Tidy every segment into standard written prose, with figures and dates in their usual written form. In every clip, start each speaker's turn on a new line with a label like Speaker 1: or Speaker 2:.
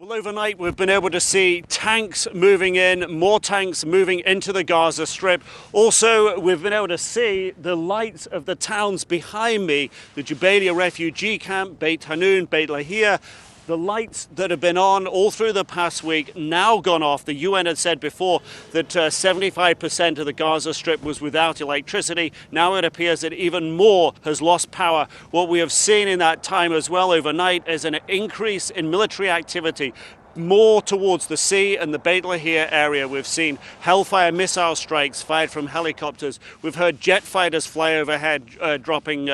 Speaker 1: Well, overnight we've been able to see tanks moving in, more tanks moving into the Gaza Strip. Also, we've been able to see the lights of the towns behind me, the Jabalia refugee camp, Beit Hanun, Beit Lahia. The lights that have been on all through the past week now gone off. The UN had said before that 75% of the Gaza Strip was without electricity. Now it appears that even more has lost power. What we have seen in that time as well overnight is an increase in military activity. More towards the sea and the Beit Lahia area. We've seen Hellfire missile strikes fired from helicopters. We've heard jet fighters fly overhead dropping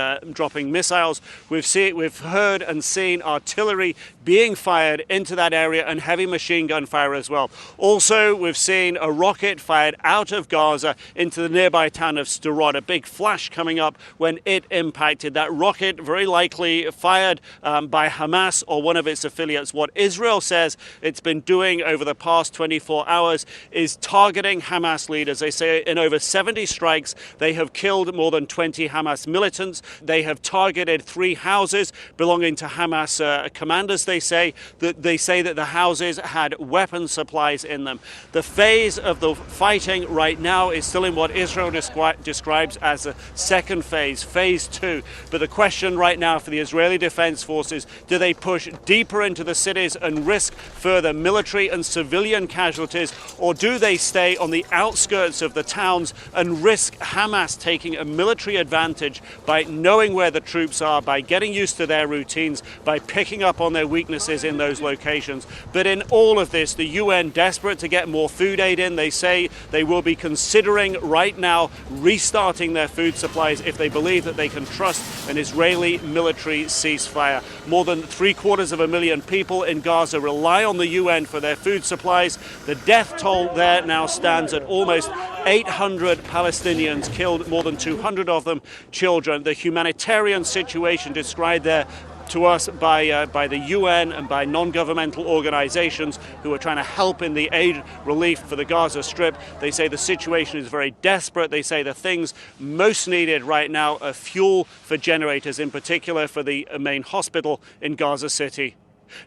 Speaker 1: missiles. We've heard and seen artillery being fired into that area and heavy machine gun fire as well. Also, we've seen a rocket fired out of Gaza into the nearby town of Sderot. A big flash coming up when it impacted. That rocket very likely fired by Hamas or one of its affiliates. What Israel says it's been doing over the past 24 hours is targeting Hamas leaders. They say in over 70 strikes, they have killed more than 20 Hamas militants. They have targeted 3 houses belonging to Hamas commanders. They say that the houses had weapon supplies in them. The phase of the fighting right now is still in what Israel describes as a second phase, phase 2. But the question right now for the Israeli Defense Forces, do they push deeper into the cities and risk further military and civilian casualties, or do they stay on the outskirts of the towns and risk Hamas taking a military advantage by knowing where the troops are, by getting used to their routines, by picking up on their weaknesses in those locations? But in all of this, the UN, desperate to get more food aid in, they say they will be considering right now restarting their food supplies if they believe that they can trust an Israeli military ceasefire. More than 750,000 people in Gaza rely on the UN for their food supplies. The death toll there now stands at almost 800 Palestinians killed, more than 200 of them children. The humanitarian situation described there to us by the UN and by non-governmental organizations who are trying to help in the aid relief for the Gaza Strip. They say the situation is very desperate. They say the things most needed right now are fuel for generators, in particular for the main hospital in Gaza City.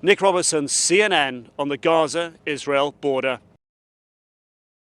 Speaker 1: Nick Robertson, CNN, on the Gaza-Israel border.